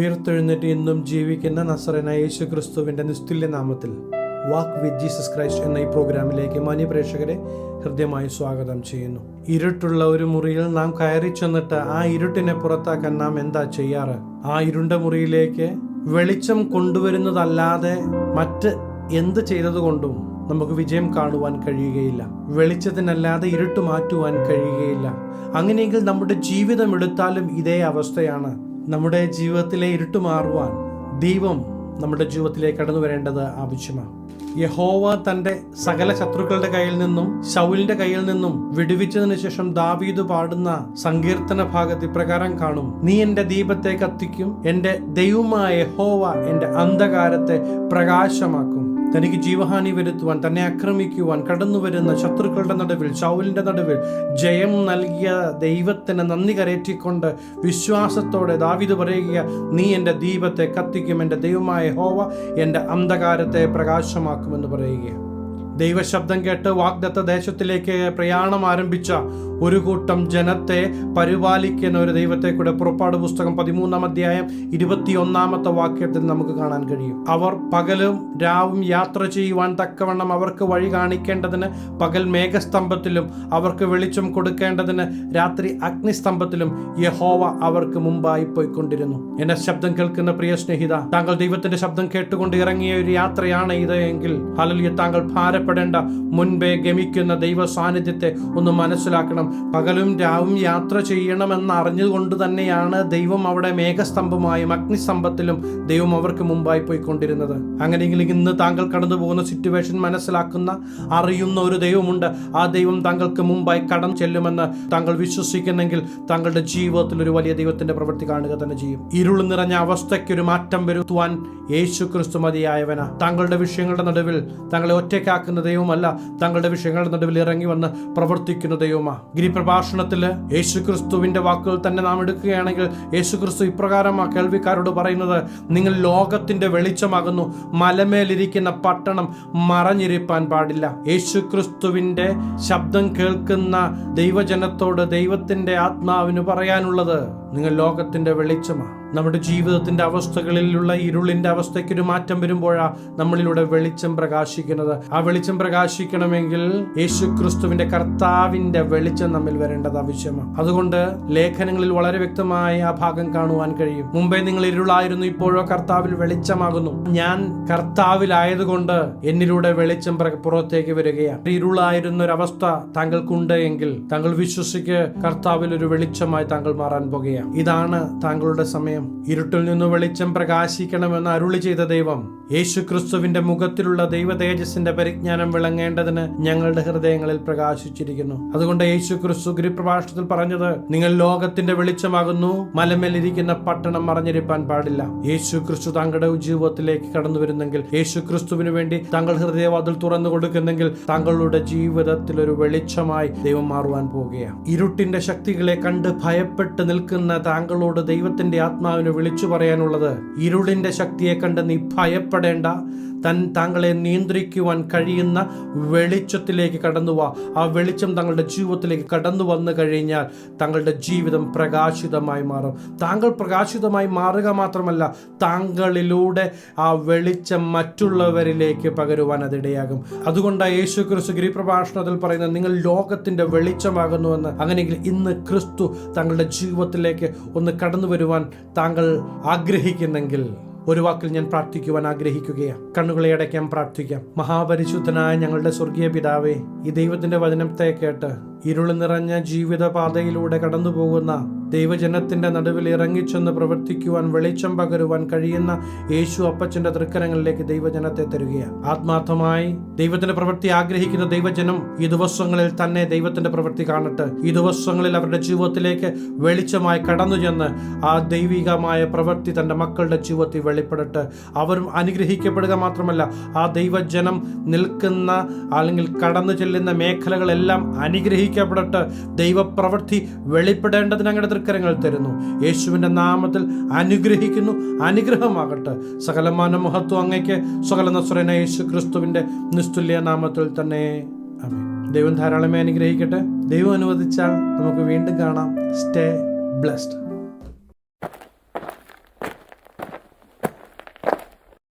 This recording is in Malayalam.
ഉയർത്തെഴുന്നേറ്റ് ഇന്നും ജീവിക്കുന്ന നസറേനായ യേശു ക്രിസ്തുവിൻ്റെ നിസ്തുല്യ നാമത്തിൽ വാക്ക് വിത്ത് ജീസസ് ക്രൈസ്റ്റ് എന്ന ഈ പ്രോഗ്രാമിലേക്ക് മാന്യപ്രേക്ഷകരെ ഹൃദ്യമായി സ്വാഗതം ചെയ്യുന്നു. ഇരുട്ടുള്ള ഒരു മുറിയിൽ നാം കയറി ചെന്നിട്ട് ആ ഇരുട്ടിനെ പുറത്താക്കാൻ നാം എന്താ ചെയ്യാറ്? ആ ഇരുണ്ട മുറിയിലേക്ക് വെളിച്ചം കൊണ്ടുവരുന്നതല്ലാതെ മറ്റ് എന്ത് ചെയ്തതുകൊണ്ടും നമുക്ക് വിജയം കാണുവാൻ കഴിയുകയില്ല. വെളിച്ചത്തിനല്ലാതെ ഇരുട്ട് മാറ്റുവാൻ കഴിയുകയില്ല. അങ്ങനെയെങ്കിൽ നമ്മുടെ ജീവിതം എടുത്താലും ഇതേ അവസ്ഥയാണ്. നമ്മുടെ ജീവിതത്തിലെ ഇരുട്ട് മാറുവാൻ ദൈവം നമ്മുടെ ജീവിതത്തിലേക്ക് കടന്നു വരേണ്ടത് ആവശ്യമാണ്. യഹോവ തന്റെ സകല ശത്രുക്കളുടെ കയ്യിൽ നിന്നും ശൗലിന്റെ കയ്യിൽ നിന്നും വിടുവിച്ചതിനു ശേഷം ദാവീദ് പാടുന്ന സങ്കീർത്തന ഭാഗത്ത് ഇപ്രകാരം കാണും: നീ എന്റെ ദീപത്തെ കത്തിക്കും, എന്റെ ദൈവമായ യഹോവ എന്റെ അന്ധകാരത്തെ പ്രകാശമാക്കും. തനിക്ക് ജീവഹാനി വരുത്തുവാൻ, തന്നെ ആക്രമിക്കുവാൻ കടന്നു വരുന്ന ശത്രുക്കളുടെ നടുവിൽ, ശൗലിന്റെ നടുവിൽ ജയം നൽകിയ ദൈവത്തിന് നന്ദി കരയറ്റിക്കൊണ്ട് വിശ്വാസത്തോടെ ദാവീദ് പറയുക: നീ എൻ്റെ ദീപത്തെ കത്തിക്കും, എൻ്റെ ദൈവമായ യഹോവ എൻ്റെ അന്ധകാരത്തെ പ്രകാശമാക്കുമെന്ന് പറയുക. ദൈവശബ്ദം കേട്ട് വാഗ്ദത്ത ദേശത്തിലേക്ക് പ്രയാണം ആരംഭിച്ച ഒരു കൂട്ടം ജനത്തെ പരിപാലിക്കുന്ന ഒരു ദൈവത്തെ കൂടെ പുറപ്പാട് പുസ്തകം 13-ാം അധ്യായം 21-ാമത്തെ വാക്യത്തിൽ നമുക്ക് കാണാൻ കഴിയും. അവർ പകലും രാവും യാത്ര ചെയ്യുവാൻ തക്കവണ്ണം അവർക്ക് വഴി കാണിക്കേണ്ടതിന് പകൽ മേഘസ്തംഭത്തിലും അവർക്ക് വെളിച്ചം കൊടുക്കേണ്ടതിന് രാത്രി അഗ്നിസ്തംഭത്തിലും യഹോവ അവർക്ക് മുമ്പായി പോയിക്കൊണ്ടിരുന്നു. എന്റെ ശബ്ദം കേൾക്കുന്ന പ്രിയ സ്നേഹിത, താങ്കൾ ദൈവത്തിന്റെ ശബ്ദം കേട്ടുകൊണ്ട് ഇറങ്ങിയ ഒരു യാത്രയാണ് ഇത് എങ്കിൽ ഹല്ലേലൂയ, താങ്കൾ ഭാരപ്പെടേണ്ട. മുൻപേ ഗമിക്കുന്ന ദൈവ സാന്നിധ്യത്തെ ഒന്ന് മനസ്സിലാക്കണം. പകലും രാവും യാത്ര ചെയ്യണമെന്ന് അറിഞ്ഞുകൊണ്ട് തന്നെയാണ് ദൈവം അവിടെ മേഘസ്തംഭമായും അഗ്നിസ്തംഭത്തിലും ദൈവം അവർക്ക് മുമ്പായി പോയിക്കൊണ്ടിരുന്നത്. അങ്ങനെയെങ്കിൽ ഇന്ന് താങ്കൾ കടന്നു പോകുന്ന സിറ്റുവേഷൻ മനസ്സിലാക്കുന്ന, അറിയുന്ന ഒരു ദൈവമുണ്ട്. ആ ദൈവം താങ്കൾക്ക് മുമ്പായി കടന്നു ചെല്ലുമെന്ന് താങ്കൾ വിശ്വസിക്കുന്നെങ്കിൽ താങ്കളുടെ ജീവിതത്തിൽ ഒരു വലിയ ദൈവത്തിന്റെ പ്രവൃത്തി കാണുക തന്നെ ചെയ്യും. ഇരുൾ നിറഞ്ഞ അവസ്ഥയ്ക്ക് ഒരു മാറ്റം വരുത്തുവാൻ യേശു ക്രിസ്തു മതിയായവനാ. താങ്കളുടെ വിഷയങ്ങളുടെ നടുവിൽ താങ്കളെ ഒറ്റയ്ക്കാക്കുന്ന ദൈവമല്ല, താങ്കളുടെ വിഷയങ്ങളുടെ നടുവിൽ ഇറങ്ങി വന്ന് പ്രവർത്തിക്കുന്ന ദൈവമാ. ഗിരിപ്രഭാഷണത്തില് യേശു ക്രിസ്തുവിന്റെ വാക്കുകൾ തന്നെ നാം എടുക്കുകയാണെങ്കിൽ യേശു ക്രിസ്തു ഇപ്രകാരം ആ കേൾവിക്കാരോട് പറയുന്നത്: നിങ്ങൾ ലോകത്തിന്റെ വെളിച്ചമാകുന്നു, മലമേലിരിക്കുന്ന പട്ടണം മറഞ്ഞിരിപ്പാൻ പാടില്ല. യേശു ക്രിസ്തുവിന്റെ ശബ്ദം കേൾക്കുന്ന ദൈവജനത്തോട് ദൈവത്തിന്റെ ആത്മാവിന് പറയാനുള്ളത്: നിങ്ങൾ ലോകത്തിന്റെ വെളിച്ചമാണ്. നമ്മുടെ ജീവിതത്തിന്റെ അവസ്ഥകളിലുള്ള ഇരുളിന്റെ അവസ്ഥയ്ക്കൊരു മാറ്റം വരുമ്പോഴാ നമ്മളിലൂടെ വെളിച്ചം പ്രകാശിക്കുന്നത്. ആ വെളിച്ചം പ്രകാശിക്കണമെങ്കിൽ യേശു ക്രിസ്തുവിന്റെ കർത്താവിന്റെ വെളിച്ചം നമ്മിൽ വരേണ്ടത് ആവശ്യമാണ്. അതുകൊണ്ട് ലേഖനങ്ങളിൽ വളരെ വ്യക്തമായി ആ ഭാഗം കാണുവാൻ കഴിയും. മുമ്പേ നിങ്ങൾ ഇരുളായിരുന്നു, ഇപ്പോഴോ കർത്താവിൽ വെളിച്ചമാകുന്നു. ഞാൻ കർത്താവിലായതുകൊണ്ട് എന്നിലൂടെ വെളിച്ചം പുറത്തേക്ക് വരികയാണ്. ഇരുളായിരുന്ന ഒരു അവസ്ഥ താങ്കൾക്കുണ്ട് എങ്കിൽ താങ്കൾ വിശ്വസിക്ക്, കർത്താവിൽ ഒരു വെളിച്ചമായി താങ്കൾ മാറാൻ പോകുകയാണ്. ഇതാണ് താങ്കളുടെ സമയം. ഇരുട്ടിൽ നിന്ന് വെളിച്ചം പ്രകാശിക്കണമെന്ന് അരുളി ചെയ്ത ദൈവം യേശു ക്രിസ്തുവിന്റെ മുഖത്തിലുള്ള ദൈവ തേജസ്സിന്റെ പരിജ്ഞാനം വിളങ്ങേണ്ടതിന് ഞങ്ങളുടെ ഹൃദയങ്ങളിൽ പ്രകാശിച്ചിരിക്കുന്നു. അതുകൊണ്ട് യേശു ക്രിസ്തു ഗിരിപ്രഭാഷണത്തിൽ പറഞ്ഞത്: നിങ്ങൾ ലോകത്തിന്റെ വെളിച്ചമാകുന്നു, മലമേലിരിക്കുന്ന പട്ടണം മറഞ്ഞിരിപ്പാൻ പാടില്ല. യേശു ക്രിസ്തു താങ്കളുടെ ജീവിതത്തിലേക്ക് കടന്നു വരുന്നെങ്കിൽ, യേശു ക്രിസ്തുവിന് വേണ്ടി താങ്കൾ ഹൃദയവാതിൽ തുറന്നു കൊടുക്കുന്നെങ്കിൽ താങ്കളുടെ ജീവിതത്തിൽ ഒരു വെളിച്ചമായി ദൈവം മാറുവാൻ പോവുകയാണ്. ഇരുട്ടിന്റെ ശക്തികളെ കണ്ട് ഭയപ്പെട്ട് നിൽക്കുന്ന താങ്കളോട് ദൈവത്തിന്റെ ആത്മാവിന് വിളിച്ചു പറയാനുള്ളത്: ഇരുളിന്റെ ശക്തിയെ കണ്ട് നീ ഭയപ്പെടേണ്ട. താങ്കളെ നിയന്ത്രിക്കുവാൻ കഴിയുന്ന വെളിച്ചത്തിലേക്ക് കടന്നുവാ. ആ വെളിച്ചം താങ്കളുടെ ജീവിതത്തിലേക്ക് കടന്നു വന്നു കഴിഞ്ഞാൽ താങ്കളുടെ ജീവിതം പ്രകാശിതമായി മാറും. താങ്കൾ പ്രകാശിതമായി മാറുക മാത്രമല്ല, താങ്കളിലൂടെ ആ വെളിച്ചം മറ്റുള്ളവരിലേക്ക് പകരുവാൻ അതിടയാകും. അതുകൊണ്ടാണ് യേശു ക്രിസ്തു ഗിരിപ്രഭാഷണത്തിൽ പറയുന്നത്: നിങ്ങൾ ലോകത്തിന്റെ വെളിച്ചമാകുന്നുവെന്ന്. അങ്ങനെയെങ്കിൽ ഇന്ന് ക്രിസ്തു താങ്കളുടെ ജീവിതത്തിലേക്ക് ഒന്ന് കടന്നു വരുവാൻ താങ്കൾ ആഗ്രഹിക്കുന്നെങ്കിൽ ഒരു വാക്കിൽ ഞാൻ പ്രാർത്ഥിക്കുവാൻ ആഗ്രഹിക്കുകയാണ്. കണ്ണുകളെ അടയ്ക്കാൻ പ്രാർത്ഥിക്കാം. മഹാപരിശുദ്ധനായ ഞങ്ങളുടെ സ്വർഗീയ പിതാവേ, ഈ ദൈവത്തിന്റെ വചനത്തെ കേട്ട് ഇരുള് നിറഞ്ഞ ജീവിത പാതയിലൂടെ കടന്നു പോകുന്ന ദൈവജനത്തിന്റെ നടുവിൽ ഇറങ്ങിച്ചെന്ന് പ്രവർത്തിക്കുവാൻ, വെളിച്ചം പകരുവാൻ കഴിയുന്ന യേശു അപ്പച്ചന്റെ തൃക്കരങ്ങളിലേക്ക് ദൈവജനത്തെ തരുകയാണ്. ആത്മാർത്ഥമായി ദൈവത്തിന്റെ പ്രവൃത്തി ആഗ്രഹിക്കുന്ന ദൈവജനം ഈ ദിവസങ്ങളിൽ തന്നെ ദൈവത്തിന്റെ പ്രവൃത്തി കാണട്ടെ. ഈ ദിവസങ്ങളിൽ അവരുടെ ജീവിതത്തിലേക്ക് വെളിച്ചമായി കടന്നു ചെന്ന് ആ ദൈവികമായ പ്രവൃത്തി തന്റെ മക്കളുടെ ജീവിതത്തിൽ വെളിപ്പെടട്ടെ. അവരും അനുഗ്രഹിക്കപ്പെടുക മാത്രമല്ല, ആ ദൈവജനം നിൽക്കുന്ന അല്ലെങ്കിൽ കടന്നു ചെല്ലുന്ന മേഖലകളെല്ലാം അനുഗ്രഹിക്കപ്പെടട്ടെ. ദൈവപ്രവൃത്തി വെളിപ്പെടേണ്ടതിന് അങ്ങയുടെ തൃക്കരങ്ങൾ തരുന്നു. യേശുവിന്റെ നാമത്തിൽ അനുഗ്രഹിക്കുന്നു. അനുഗ്രഹമാകട്ടെ. സകലമാന മഹത്വം അങ്ങയ്ക്ക്. സകല നസ്രേനായ യേശു ക്രിസ്തുവിന്റെ നിസ്തുല്യ നാമത്തിൽ തന്നെ ആമേൻ. ദൈവം ധാരാളമേ അനുഗ്രഹിക്കട്ടെ. ദൈവം അനുവദിച്ചാൽ നമുക്ക് വീണ്ടും കാണാം. Stay blessed.